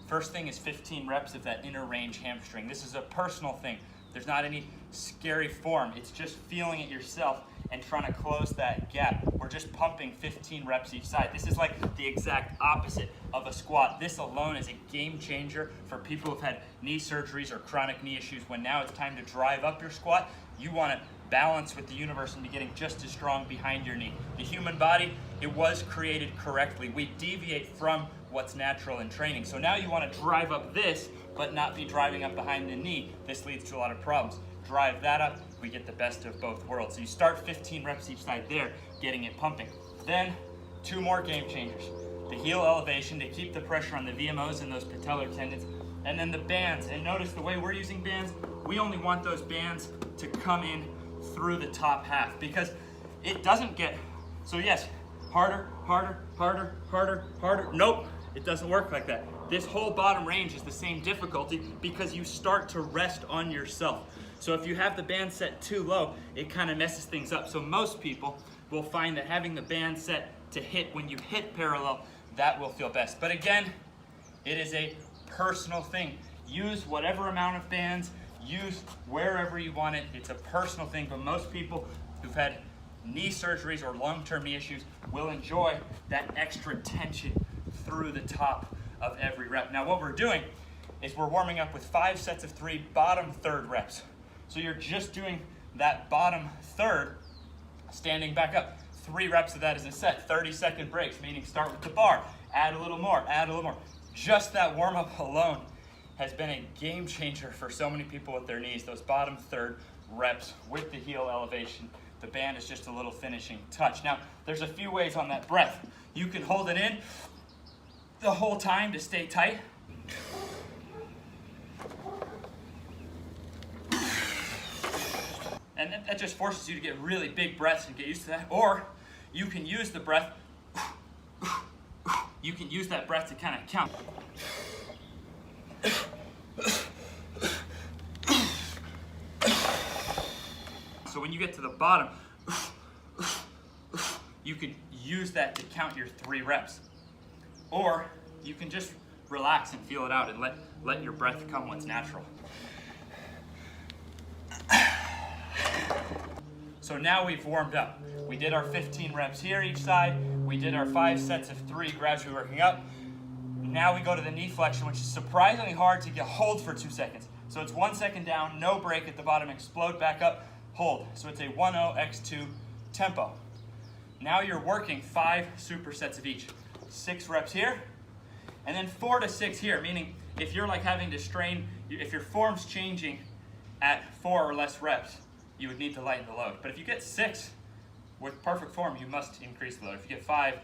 First thing is 15 reps of that inner range hamstring. This is a personal thing. There's not any scary form. It's just feeling it yourself and trying to close that gap. We're just pumping 15 reps each side. This is like the exact opposite of a squat. This alone is a game changer for people who've had knee surgeries or chronic knee issues. When now it's time to drive up your squat, you want to balance with the universe and be getting just as strong behind your knee. The human body, it was created correctly. We deviate from what's natural in training. So now you want to drive up this, but not be driving up behind the knee. This leads to a lot of problems. Drive that up, we get the best of both worlds. So you start 15 reps each side there, getting it pumping. Then 2 more game changers. The heel elevation to keep the pressure on the VMOs and those patellar tendons, and then the bands. And notice the way we're using bands, we only want those bands to come in through the top half, because it doesn't get, so yes, harder, harder, harder, harder, harder. Nope, it doesn't work like that. This whole bottom range is the same difficulty because you start to rest on yourself. So if you have the band set too low, it kind of messes things up. So most people will find that having the band set to hit when you hit parallel, that will feel best. But again, it is a personal thing. Use whatever amount of bands, use wherever you want it. It's a personal thing, but most people who've had knee surgeries or long-term knee issues will enjoy that extra tension through the top of every rep. Now what we're doing is we're warming up with 5 sets of 3 bottom third reps. So you're just doing that bottom third, standing back up. 3 reps of that is a set, 30-second breaks, meaning start with the bar, add a little more, add a little more. Just that warm-up alone has been a game changer for so many people with their knees. Those bottom third reps with the heel elevation. The band is just a little finishing touch. Now, there's a few ways on that breath. You can hold it in the whole time to stay tight. And that just forces you to get really big breaths and get used to that. Or you can use the breath, you can use that breath to kind of count. So when you get to the bottom, you can use that to count your 3 reps. Or you can just relax and feel it out and let your breath come what's natural. So now we've warmed up. We did our 15 reps here each side. We did our 5 sets of 3, gradually working up. Now we go to the knee flexion, which is surprisingly hard to get hold for 2 seconds. So it's 1 second down, no break at the bottom, explode back up, hold. So it's a 1-0-X2 tempo. Now you're working 5 supersets of each. 6 reps here, and then 4 to 6 here, meaning if you're like having to strain, if your form's changing at 4 or less reps, you would need to lighten the load. But if you get 6 with perfect form, you must increase the load. If you get 5,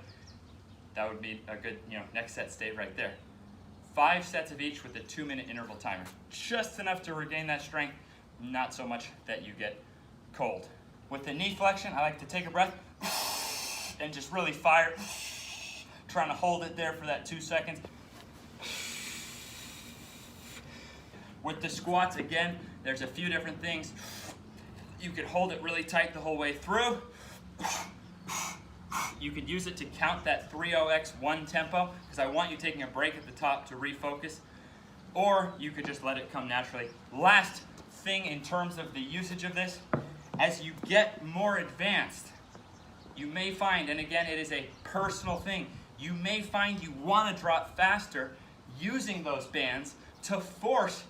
that would be a good, next set stay right there. 5 sets of each with a 2-minute interval timer. Just enough to regain that strength, not so much that you get cold. With the knee flexion, I like to take a breath and just really fire, trying to hold it there for that 2 seconds. With the squats, again, there's a few different things. You could hold it really tight the whole way through. You could use it to count that 3-0-X1 tempo, because I want you taking a break at the top to refocus. Or you could just let it come naturally. Last thing in terms of the usage of this, as you get more advanced, you may find, and again, it is a personal thing, you may find you want to drop faster using those bands to force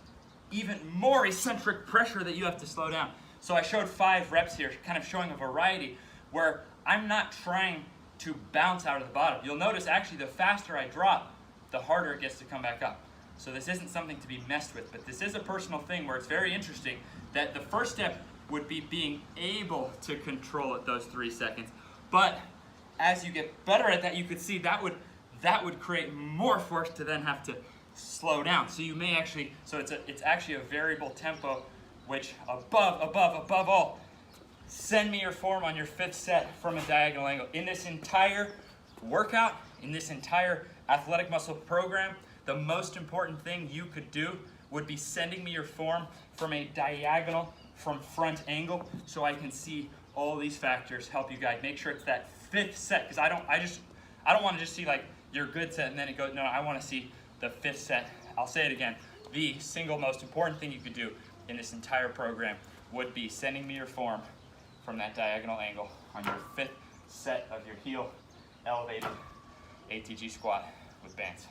even more eccentric pressure that you have to slow down. So I showed 5 reps here, kind of showing a variety where I'm not trying to bounce out of the bottom. You'll notice actually the faster I drop, the harder it gets to come back up. So this isn't something to be messed with, but this is a personal thing where it's very interesting that the first step would be being able to control it those 3 seconds. But as you get better at that, you could see that would create more force to then have to slow down. So you may actually, it's actually a variable tempo, which above all, send me your form on your 5th set from a diagonal angle. In this entire workout, in this entire athletic muscle program, the most important thing you could do would be sending me your form from a diagonal from front angle, so I can see all these factors, help you guide. Make sure it's that 5th set, because I don't want to just see like your good set and then it goes, no, I want to see the 5th set I'll say it again, the single most important thing you could do in this entire program would be sending me your form from that diagonal angle on your 5th set of your heel elevated ATG squat with bands.